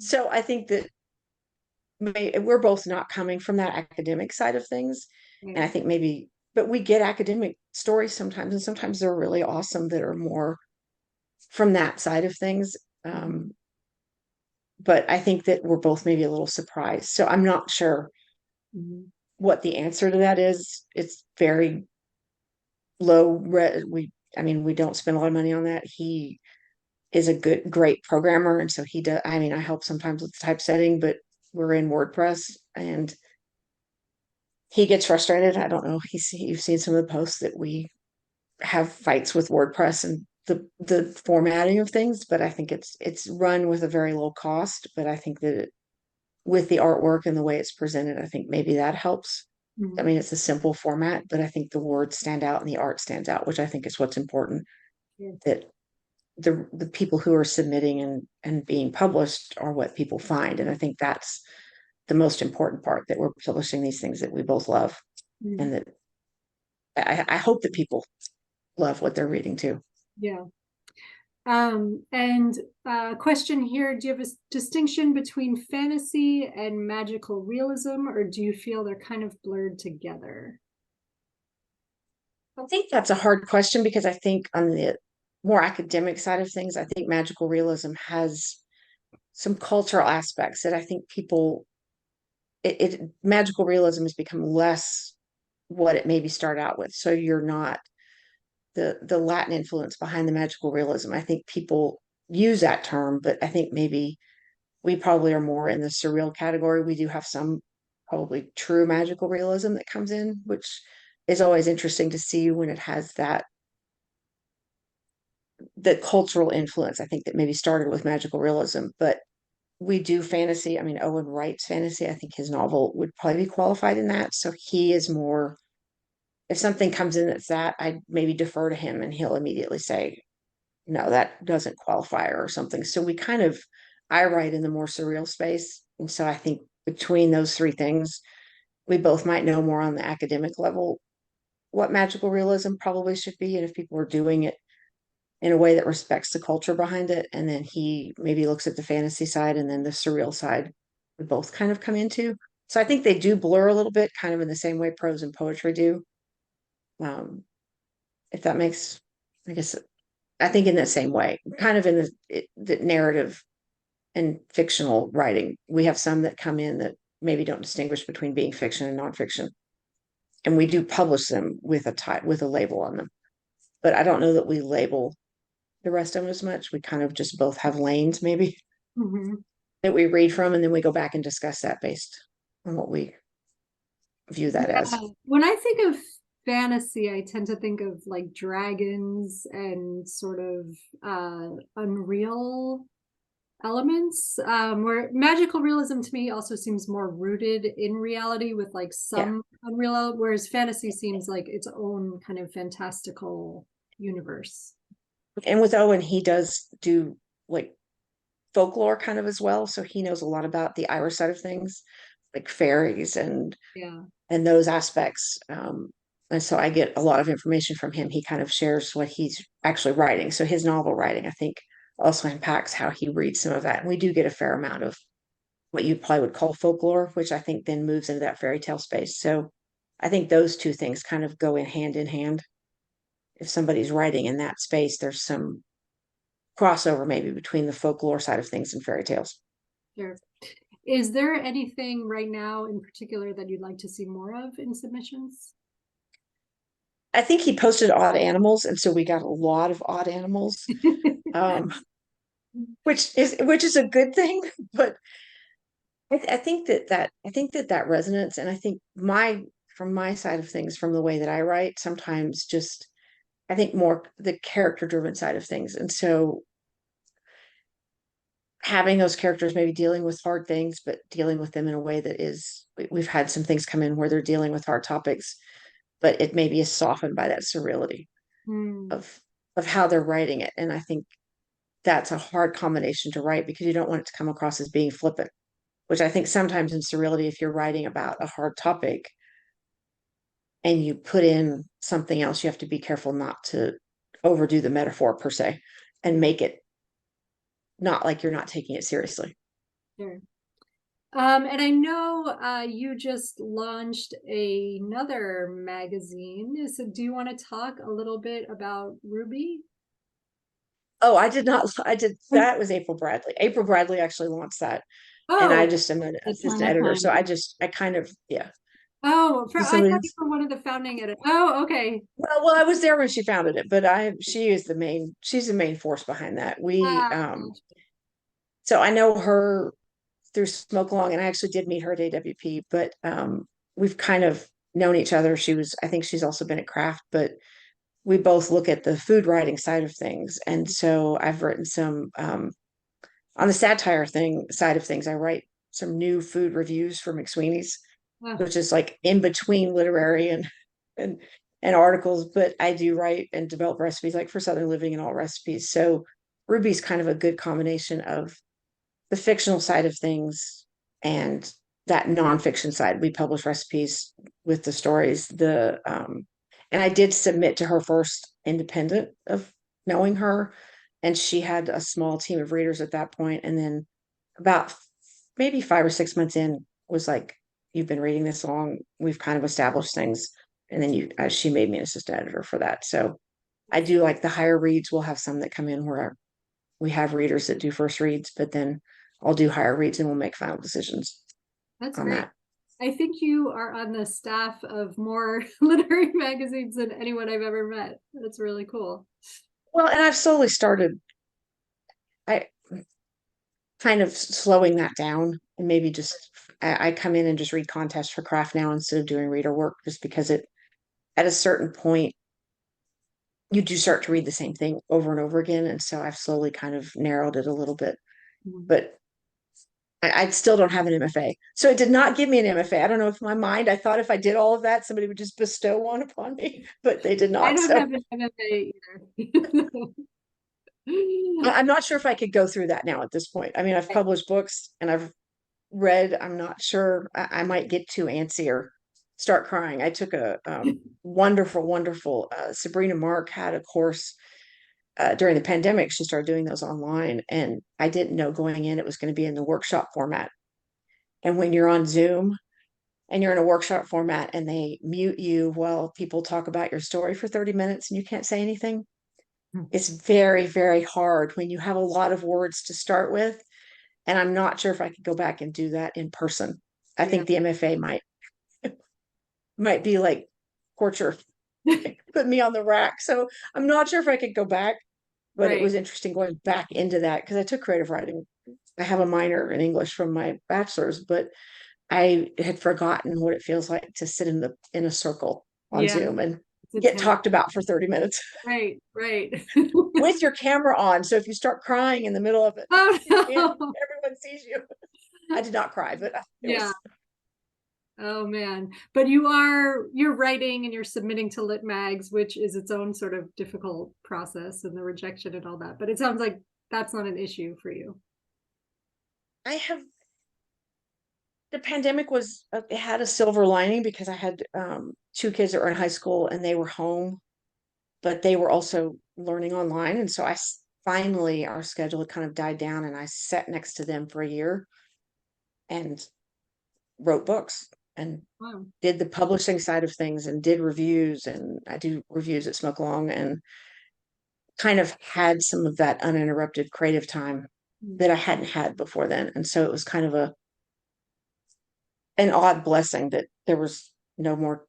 So I think that we're both not coming from that academic side of things. And I think but we get academic stories sometimes, and sometimes they're really awesome that are more from that side of things. But I think that we're both maybe a little surprised. So I'm not sure what the answer to that is. It's very low. We don't spend a lot of money on that. He is a great programmer. And so he does, I help sometimes with typesetting, but we're in WordPress and he gets frustrated. I don't know. You've seen some of the posts that we have fights with WordPress and the formatting of things, but I think it's run with a very low cost. But I think that with the artwork and the way it's presented, I think maybe that helps. It's a simple format, but I think the words stand out and the art stands out, which I think is what's important. That the people who are submitting and being published are what people find. And I think that's the most important part, that we're publishing these things that we both love. And that I hope that people love what they're reading too. Yeah. And question here, do you have a distinction between fantasy and magical realism, or do you feel they're kind of blurred together? I think that's a hard question, because I think on the more academic side of things, I think magical realism has some cultural aspects that I think magical realism has become less what it maybe started out with. So you're not the Latin influence behind the magical realism. I think people use that term, but I think maybe we probably are more in the surreal category. We do have some probably true magical realism that comes in, which is always interesting to see when it has the cultural influence, I think, that maybe started with magical realism. But we do fantasy. Owen writes fantasy. I think his novel would probably be qualified in that. So he is more, if something comes in that's that, I maybe defer to him and he'll immediately say, no, that doesn't qualify or something. So I write in the more surreal space. And so I think between those three things, we both might know more on the academic level what magical realism probably should be. And if people are doing it in a way that respects the culture behind it. And then he maybe looks at the fantasy side, and then the surreal side, we both kind of come into. So I think they do blur a little bit, kind of in the same way prose and poetry do. If that makes, I guess, I think in the same way, kind of in the narrative and fictional writing, we have some that come in that maybe don't distinguish between being fiction and nonfiction. And we do publish them with a label on them. But I don't know that we label the rest of them as much. We kind of just both have lanes maybe Mhm. that we read from, and then we go back and discuss that based on what we view that as. When I think of fantasy, I tend to think of like dragons and sort of unreal elements, where magical realism to me also seems more rooted in reality with like some unreal, whereas fantasy seems like its own kind of fantastical universe. And with Owen, he does do like folklore kind of as well. So he knows a lot about the Irish side of things, like fairies Yeah. and those aspects. And so I get a lot of information from him. He kind of shares what he's actually writing. So his novel writing, I think, also impacts how he reads some of that. And we do get a fair amount of what you probably would call folklore, which I think then moves into that fairy tale space. So I think those two things kind of go in hand. If somebody's writing in that space, there's some crossover maybe between the folklore side of things and fairy tales. Sure. Is there anything right now in particular that you'd like to see more of in submissions? I think he posted odd animals, and so we got a lot of odd animals, um, which is a good thing. But I think that resonance, and I think from my side of things, from the way that I write, sometimes just I think more the character driven side of things, and so having those characters maybe dealing with hard things, but dealing with them in a way that is we've had some things come in where they're dealing with hard topics, but it maybe is softened by that surreality Hmm. of how they're writing it. And I think that's a hard combination to write because you don't want it to come across as being flippant, which I think sometimes in surreality, if you're writing about a hard topic and you put in something else, you have to be careful not to overdo the metaphor per se and make it not like you're not taking it seriously. Sure. And I know you just launched another magazine. So do you want to talk a little bit about Ruby? Oh, I did not. I did. That was April Bradley. April Bradley actually launched that. And I Oh, just am an That's assistant my editor. So time. I kind of, yeah. I thought you were one of the founding editors. Oh, okay. Well, I was there when she founded it, but she's the main force behind that. Gotcha. So I know her through Smoke Along, and I actually did meet her at AWP, but we've kind of known each other. I think she's also been at Craft, but we both look at the food writing side of things. And so I've written some on the satire side of things. I write some new food reviews for McSweeney's, Oh, which is like in between literary and and articles, but I do write and develop recipes like for Southern Living and All Recipes. So Ruby's kind of a good combination of the fictional side of things and that nonfiction side. We publish recipes with the stories. And I did submit to her first independent of knowing her, and she had a small team of readers at that point. And then about maybe 5 or 6 months in, was like, "You've been reading this long. We've kind of established things." And then she made me an assistant editor for that. So I do like the higher reads. We'll have some that come in where we have readers that do first reads, but then I'll do higher reads and we'll make final decisions that's on great. that. I think you are on the staff of more literary magazines than anyone I've ever met. That's really cool. Well, and I've slowly started, I kind of slowing that down and maybe just I come in and just read contests for Craft now instead of doing reader work, just because at a certain point you do start to read the same thing over and over again. And so I've slowly kind of narrowed it a little bit. But I still don't have an MFA. So it did not give me an MFA. I don't know if my mind, I thought if I did all of that, somebody would just bestow one upon me, but they did I not. don't So have an MFA either. I'm not sure if I could go through that now at this point. I mean, I've published books and I've read. I'm not sure. I might get too antsy or start crying. I took a wonderful Sabrina Mark had a course during the pandemic. She started doing those online, and I didn't know going in it was going to be in the workshop format. And when you're on Zoom and you're in a workshop format and they mute you while people talk about your story for 30 minutes and you can't say anything, it's very, very hard when you have a lot of words to start with. And I'm not sure if I could go back and do that in person. I think the MFA might be like torture, put me on the rack. So I'm not sure if I could go back. but it Right. was interesting going back into that because I took creative writing. I have a minor in English from my bachelor's, but I had forgotten what it feels like to sit in a circle on Yeah. Zoom and It's get intense. talked about for 30 minutes Right. Right. with your camera on. So if you start crying in the middle of it, Oh no. everyone sees you. I did not cry, but it Yeah. was. Oh man. But you're writing and you're submitting to lit mags, which is its own sort of difficult process and the rejection and all that. But it sounds like that's not an issue for you. I have the pandemic was it had a silver lining because I had two kids that were in high school and they were home, but they were also learning online. And so finally our schedule had kind of died down and I sat next to them for a year and wrote books and Wow. did the publishing side of things and did reviews, and I do reviews at Smoke Along, and kind of had some of that uninterrupted creative time that I hadn't had before then. And so it was kind of an odd blessing that there was no more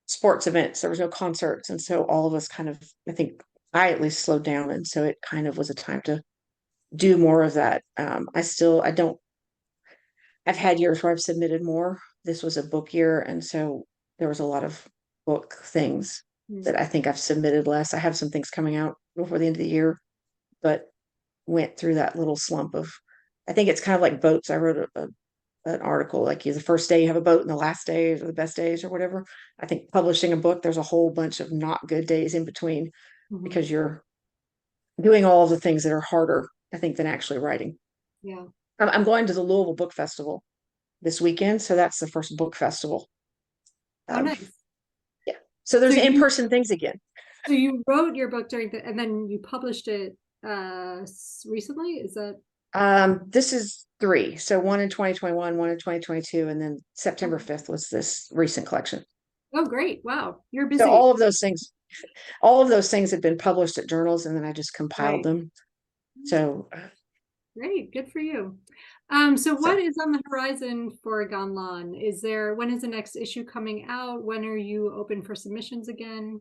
sports events, there was no concerts. And so all of us kind of, I think I at least slowed down. And so it kind of was a time to do more of that. I don't, I've had years where I've submitted more. This was a book year. And so there was a lot of book things that I think I've submitted less. I have some things coming out before the end of the year, but went through that little slump of, I think it's kind of like boats. I wrote an article like the first day you have a boat and the last days are the best days or whatever. I think publishing a book, there's a whole bunch of not good days in between because you're doing all of the things that are harder, I think, than actually writing. Yeah. I'm going to the Louisville Book Festival this weekend, so that's the first book festival. Oh, nice. Yeah. So there's So in-person things again. So you wrote your book and then you published it recently? Is that? This is 3. So one in 2021, one in 2022, and then September 5th was this recent collection. Oh, great. Wow. You're So busy. all of those things had been published at journals and then I just compiled them. So great. Good for you. So what is on the horizon for Gone Lawn? When is the next issue coming out? When are you open for submissions again?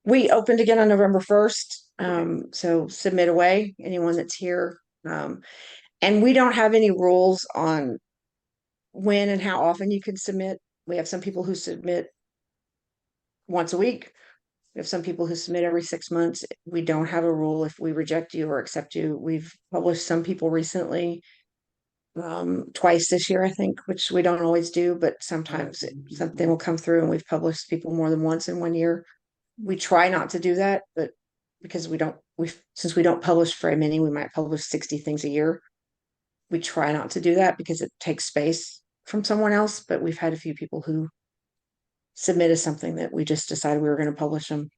We opened again on November 1st. So submit away, anyone that's here. And we don't have any rules on when and how often you can submit. We have some people who submit once a week. We have some people who submit every 6 months. We don't have a rule if we reject you or accept you. We've published some people recently, twice this year, I think, which we don't always do, but sometimes something will come through and we've published people more than once in 1 year. We try not to do that, but because since we don't publish very many, we might publish 60 things a year. We try not to do that because it takes space from someone else, but we've had a few people who submitted something that we just decided we were going to publish them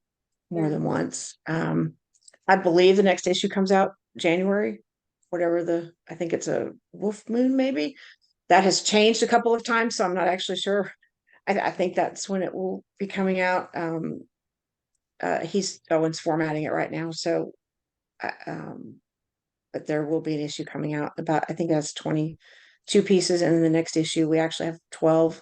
more than once. I believe the next issue comes out January, I think it's a Wolf Moon, maybe. That has changed a couple of times, so I'm not actually sure. I think that's when it will be coming out. Owen's formatting it right now, so but there will be an issue coming out about, I think that's 22 pieces, and then the next issue we actually have 12,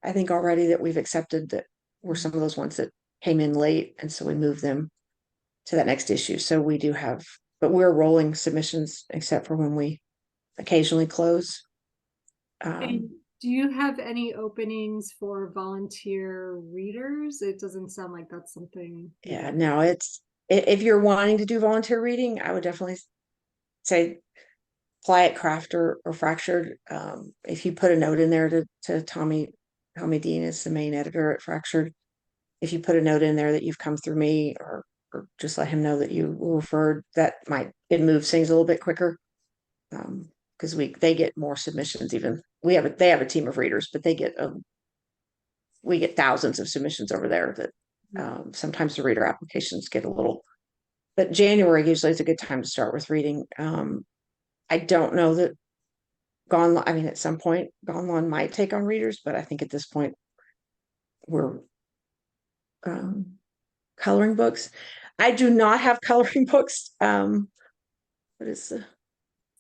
I think, already that we've accepted that were some of those ones that came in late, and so we moved them to that next issue. So we do have, but we're rolling submissions except for when we occasionally close. And do you have any openings for volunteer readers? It doesn't sound like that's something. Yeah, no, if you're wanting to do volunteer reading, I would definitely say apply at Craft or Fractured. If you put a note in there to Tommy Dean is the main editor at Fractured. If you put a note in there that you've come through me or just let him know that you were referred, it moves things a little bit quicker. Because they get more submissions. Even they have a team of readers, but we get thousands of submissions over there that sometimes the reader applications get a little, but January usually is a good time to start with reading. I don't know that at some point Gone Lawn might take on readers, but I think at this point we're coloring books. I do not have coloring books. What is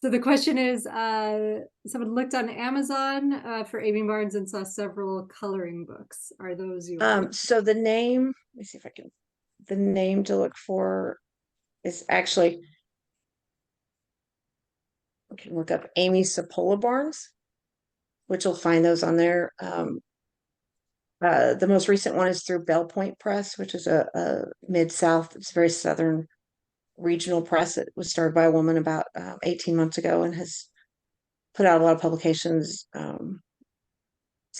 So the question is, someone looked on Amazon for Amy Barnes and saw several coloring books. Are those yours? So the name, let me see if I can, the name to look for is actually, you can look up Amy Sapola Barnes, which you'll find those on there. The most recent one is through Bell Point Press, which is a mid-South, it's a very Southern regional press. It was started by a woman about 18 months ago and has put out a lot of publications.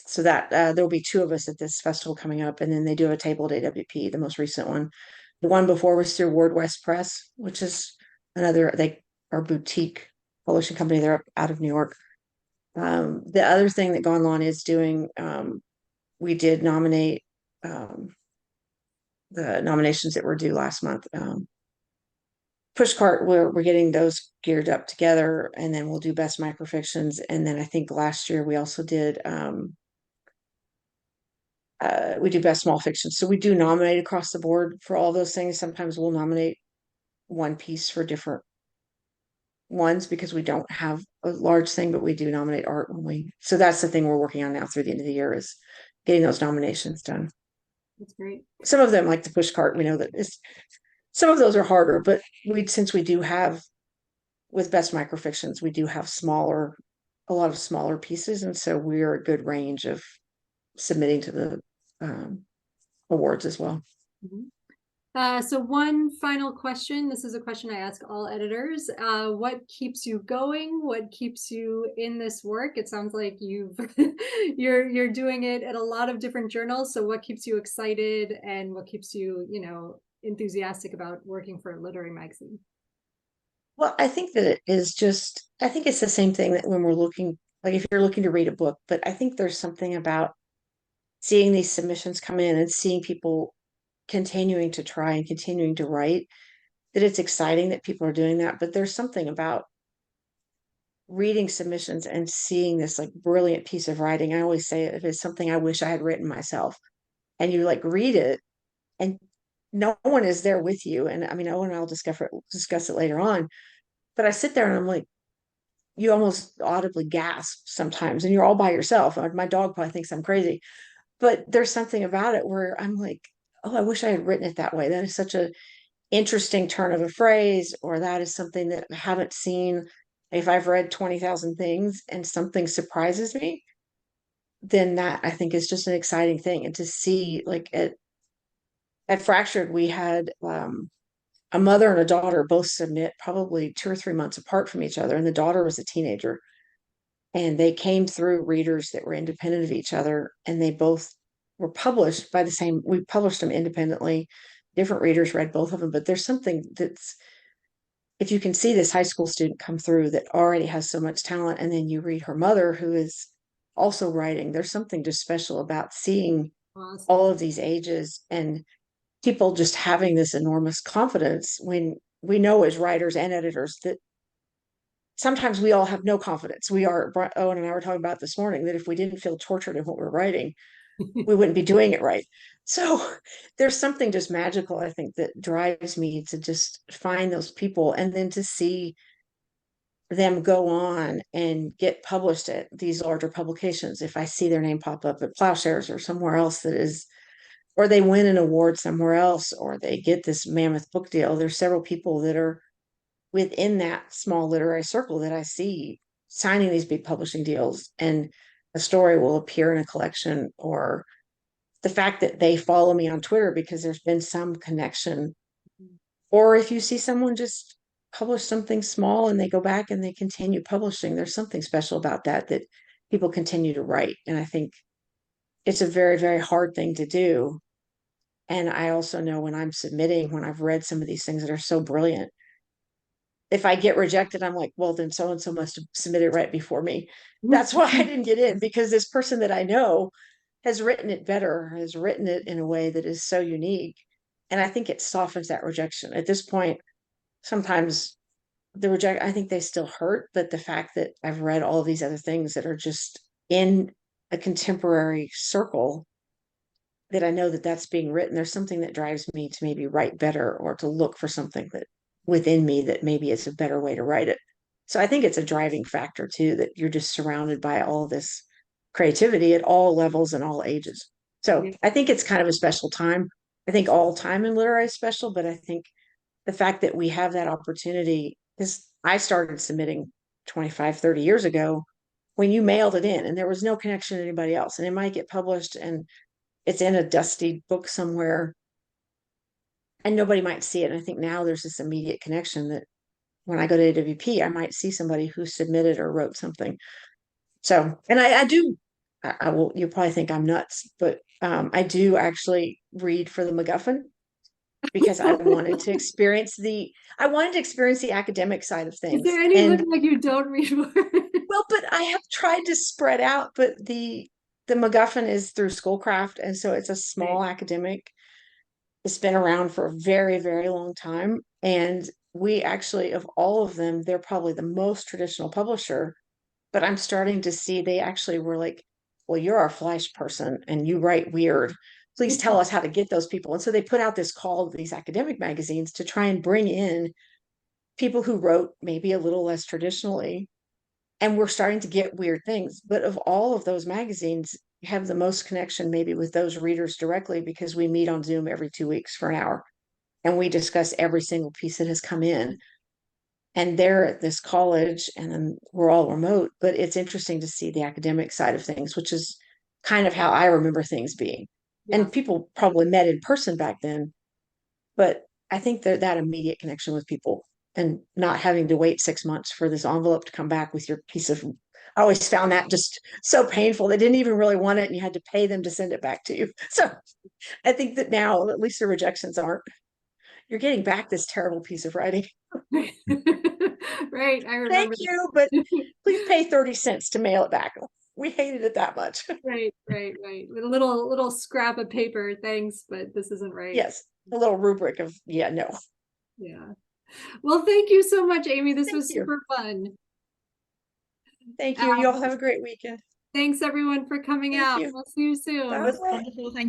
So that there'll be two of us at this festival coming up, and then they do a table at AWP, the most recent one. The one before was through Word West Press, which is another, they are boutique publishing company. They're out of New York. The other thing that Gone Lawn is doing, we did nominate the nominations that were due last month. Pushcart, we're getting those geared up together, and then we'll do best microfictions. And then I think last year we also did we do best small fiction. So we do nominate across the board for all those things. Sometimes we'll nominate one piece for different ones because we don't have a large thing, but we do nominate art when we, so that's the thing we're working on now through the end of the year, is getting those nominations done. That's great. Some of them, like the Pushcart, we know that some of those are harder, but since we do have with best microfictions, we do have a lot of smaller pieces, and so we're a good range of submitting to the awards as well. So one final question. This is a question I ask all editors. What keeps you going? What keeps you in this work? It sounds like you're doing it at a lot of different journals. So what keeps you excited, and what keeps you, enthusiastic about working for a literary magazine? Well, I think that it is just, I think it's the same thing that when we're looking, like if you're looking to read a book, but I think there's something about seeing these submissions come in and seeing people continuing to try and continuing to write, that it's exciting that people are doing that. But there's something about reading submissions and seeing this like brilliant piece of writing. I always say it is something I wish I had written myself. And you like read it and no one is there with you. And I mean, Owen and I'll discuss it later on. But I sit there and I'm like, you almost audibly gasp sometimes, and you're all by yourself. My dog probably thinks I'm crazy, but there's something about it where I'm like, oh, I wish I had written it that way. That is such a interesting turn of a phrase, or that is something that I haven't seen. If I've read 20,000 things and something surprises me, then that I think is just an exciting thing. And to see like at Fractured, we had a mother and a daughter both submit probably 2 or 3 months apart from each other. And the daughter was a teenager. And they came through readers that were independent of each other. And they both were published by the same, we published them independently. Different readers read both of them. But there's something that's, if you can see this high school student come through that already has so much talent, and then you read her mother who is also writing, there's something just special about seeing Awesome. all of these ages and people just having this enormous confidence, when we know as writers and editors that sometimes we all have no confidence. Owen and I were talking about this morning that if we didn't feel tortured in what we're writing, we wouldn't be doing it right. So there's something just magical, I think, that drives me to just find those people and then to see them go on and get published at these larger publications. If I see their name pop up at Plowshares or somewhere else that is, or they win an award somewhere else, or they get this mammoth book deal. There's several people that are within that small literary circle that I see signing these big publishing deals, and a story will appear in a collection, or the fact that they follow me on Twitter because there's been some connection. Or if you see someone just publish something small and they go back and they continue publishing, there's something special about that people continue to write. And I think it's a very, very hard thing to do. And I also know when I'm submitting, when I've read some of these things that are so brilliant, if I get rejected, I'm like, well, then so and so must have submitted right before me. That's why I didn't get in, because this person that I know has written it better, has written it in a way that is so unique. And I think it softens that rejection. At this point, sometimes I think they still hurt, but the fact that I've read all of these other things that are just in a contemporary circle, that I know that that's being written, there's something that drives me to maybe write better, or to look for something that within me that maybe is a better way to write it. So I think it's a driving factor too, that you're just surrounded by all this creativity at all levels and all ages. So I think it's kind of a special time. I think all time in literary is special, but I think the fact that we have that opportunity, because I started submitting 25, 30 years ago when you mailed it in and there was no connection to anybody else. And it might get published and it's in a dusty book somewhere and nobody might see it. And I think now there's this immediate connection that when I go to AWP, I might see somebody who submitted or wrote something. So, and I will, you'll probably think I'm nuts, but I do actually read for the MacGuffin because I wanted to experience the academic side of Is things. there any And look like you don't read more? well, but I have tried to spread out, but the MacGuffin is through Schoolcraft, and so it's a small academic. It's been around for a very, very long time. And we actually, of all of them, they're probably the most traditional publisher. But I'm starting to see they actually were like, well, you're our Fleisch person and you write weird. Please tell us how to get those people. And so they put out this call to these academic magazines to try and bring in people who wrote maybe a little less traditionally. And we're starting to get weird things. But of all of those magazines, have the most connection maybe with those readers directly because we meet on Zoom every 2 weeks for an hour and we discuss every single piece that has come in. And they're at this college and then we're all remote, but it's interesting to see the academic side of things, which is kind of how I remember things being. Yeah. And people probably met in person back then, but I think that immediate connection with people and not having to wait 6 months for this envelope to come back with your piece of, I always found that just so painful. They didn't even really want it and you had to pay them to send it back to you. So I think that now at least the rejections aren't, you're getting back this terrible piece of writing. Right, I remember. Thank you, but please pay 30 cents to mail it back. We hated it that much. Right. With a little scrap of paper, thanks, but this isn't right. Yes, a little rubric of, yeah, no. Yeah. Well, thank you so much, Amy. This Thank was you. super fun. Thank you. You all have a great weekend. Thanks everyone for coming Thank out. you. We'll see you soon. Bye. That was wonderful. Thank